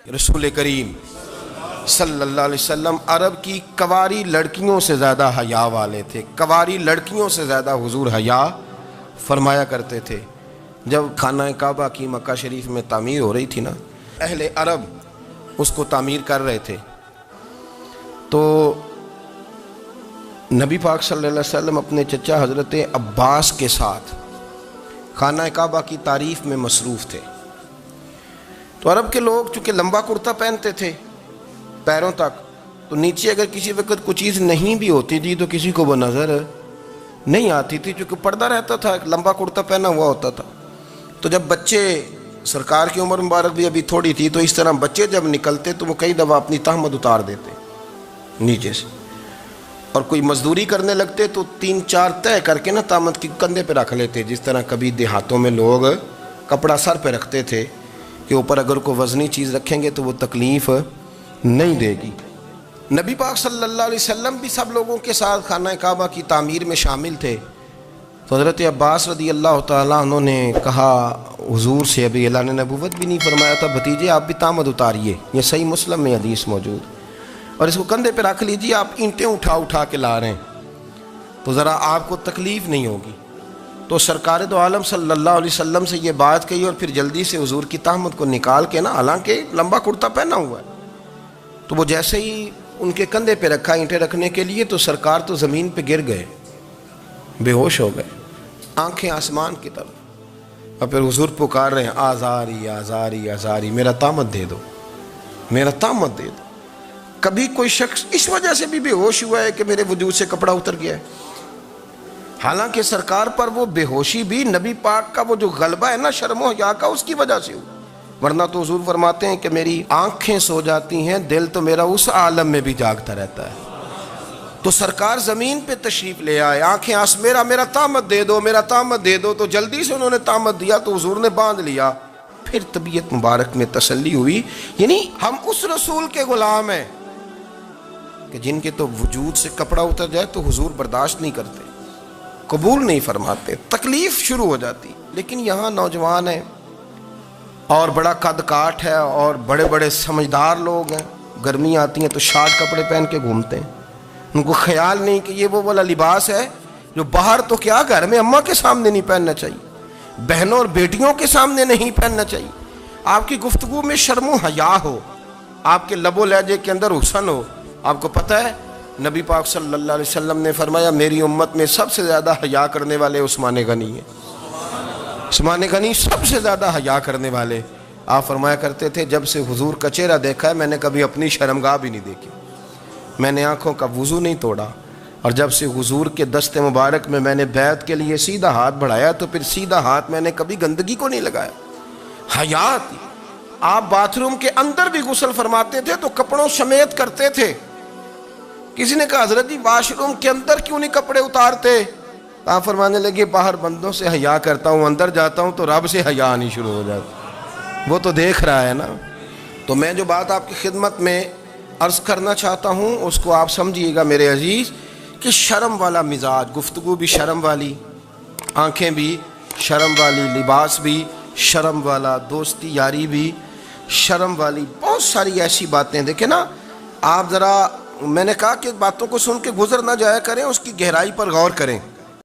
رسول کریم صلی اللہ علیہ وسلم عرب کی کواری لڑکیوں سے زیادہ حیا والے تھے، کواری لڑکیوں سے زیادہ حضور حیا فرمایا کرتے تھے۔ جب خانہ کعبہ کی مکہ شریف میں تعمیر ہو رہی تھی نا، اہل عرب اس کو تعمیر کر رہے تھے، تو نبی پاک صلی اللہ علیہ وسلم اپنے چچا حضرت عباس کے ساتھ خانہ کعبہ کی تعریف میں مصروف تھے۔ تو عرب کے لوگ چونکہ لمبا کرتا پہنتے تھے پیروں تک، تو نیچے اگر کسی وقت کوئی چیز نہیں بھی ہوتی تھی تو کسی کو وہ نظر نہیں آتی تھی، چونکہ پردہ رہتا تھا، ایک لمبا کرتا پہنا ہوا ہوتا تھا۔ تو جب بچے، سرکار کی عمر مبارک بھی ابھی تھوڑی تھی، تو اس طرح بچے جب نکلتے تو وہ کئی دفعہ اپنی تہمت اتار دیتے نیچے سے، اور کوئی مزدوری کرنے لگتے تو 3-4 طے کر کے نا تہمت کی کندھے پہ رکھ لیتے، جس طرح کبھی دیہاتوں میں لوگ کپڑا سر پہ رکھتے تھے کہ اوپر اگر کوئی وزنی چیز رکھیں گے تو وہ تکلیف نہیں دے گی۔ نبی پاک صلی اللہ علیہ وسلم بھی سب لوگوں کے ساتھ خانہ کعبہ کی تعمیر میں شامل تھے۔ تو حضرت عباس رضی اللہ تعالیٰ عنہ نے کہا حضور سے، ابھی اعلان نبوت بھی نہیں فرمایا تھا، بھتیجے آپ بھی تہمت اتاریے، یہ صحیح مسلم میں حدیث موجود، اور اس کو کندھے پہ رکھ لیجیے، آپ اینٹیں اٹھا کے لا رہے ہیں تو ذرا آپ کو تکلیف نہیں ہوگی۔ تو سرکار دو عالم صلی اللہ علیہ وسلم سے یہ بات کہی، اور پھر جلدی سے حضور کی تہمت کو نکال کے نا، حالانکہ لمبا کرتا پہنا ہوا ہے، تو وہ جیسے ہی ان کے کندھے پہ رکھا اینٹیں رکھنے کے لیے، تو سرکار تو زمین پہ گر گئے، بے ہوش ہو گئے، آنکھیں آسمان کی طرف، اور پھر حضور پکار رہے ہیں آزاری آزاری آزاری، میرا تہمت دے دو، میرا تہمت دے دو۔ کبھی کوئی شخص اس وجہ سے بھی بے ہوش ہوا ہے کہ میرے وجود سے کپڑا اتر گیا ہے؟ حالانکہ سرکار پر وہ بے ہوشی بھی نبی پاک کا وہ جو غلبہ ہے نا شرم و حیا کا، اس کی وجہ سے ہوا، ورنہ تو حضور فرماتے ہیں کہ میری آنکھیں سو جاتی ہیں، دل تو میرا اس عالم میں بھی جاگتا رہتا ہے۔ تو سرکار زمین پہ تشریف لے آئے، آنکھیں میرا تہمت دے دو، میرا تہمت دے دو، تو جلدی سے انہوں نے تہمت دیا، تو حضور نے باندھ لیا۔ پھر طبیعت مبارک میں تسلی ہوئی، یعنی ہم اس رسول کے غلام ہیں کہ جن کے تو وجود سے کپڑا اتر جائے تو حضور برداشت نہیں کرتے، قبول نہیں فرماتے، تکلیف شروع ہو جاتی۔ لیکن یہاں نوجوان ہیں اور بڑا قد کاٹ ہے اور بڑے بڑے سمجھدار لوگ ہیں، گرمی آتی ہیں تو شارٹ کپڑے پہن کے گھومتے ہیں، ان کو خیال نہیں کہ یہ وہ والا لباس ہے جو باہر تو کیا گھر میں اماں کے سامنے نہیں پہننا چاہیے، بہنوں اور بیٹیوں کے سامنے نہیں پہننا چاہیے۔ آپ کی گفتگو میں شرم و حیا ہو، آپ کے لب و لہجے کے اندر حسن ہو۔ آپ کو پتہ ہے نبی پاک صلی اللہ علیہ وسلم نے فرمایا میری امت میں سب سے زیادہ حیا کرنے والے عثمان غنی ہیں، عثمان غنی سب سے زیادہ حیا کرنے والے۔ آپ فرمایا کرتے تھے جب سے حضور کا چہرہ دیکھا ہے میں نے کبھی اپنی شرمگاہ بھی نہیں دیکھی، میں نے آنکھوں کا وضو نہیں توڑا، اور جب سے حضور کے دست مبارک میں میں نے بیعت کے لیے سیدھا ہاتھ بڑھایا تو پھر سیدھا ہاتھ میں نے کبھی گندگی کو نہیں لگایا۔ حیا تھی۔ آپ باتھ روم کے اندر بھی غسل فرماتے تھے تو کپڑوں سمیت کرتے تھے۔ کسی نے کہا حضرت جی واش روم کے اندر کیوں نہیں کپڑے اتارتے؟ آپ فرمانے لگے باہر بندوں سے حیا کرتا ہوں، اندر جاتا ہوں تو رب سے حیا آنی شروع ہو جاتی، وہ تو دیکھ رہا ہے نا۔ تو میں جو بات آپ کی خدمت میں عرض کرنا چاہتا ہوں اس کو آپ سمجھیے گا میرے عزیز، کہ شرم والا مزاج، گفتگو بھی شرم والی، آنکھیں بھی شرم والی، لباس بھی شرم والا، دوستی یاری بھی شرم والی، بہت ساری ایسی باتیں۔ دیکھیں نا آپ ذرا، میں نے کہا کہ باتوں کو سن کے گزر نہ جایا کریں، اس کی گہرائی پر غور کریں۔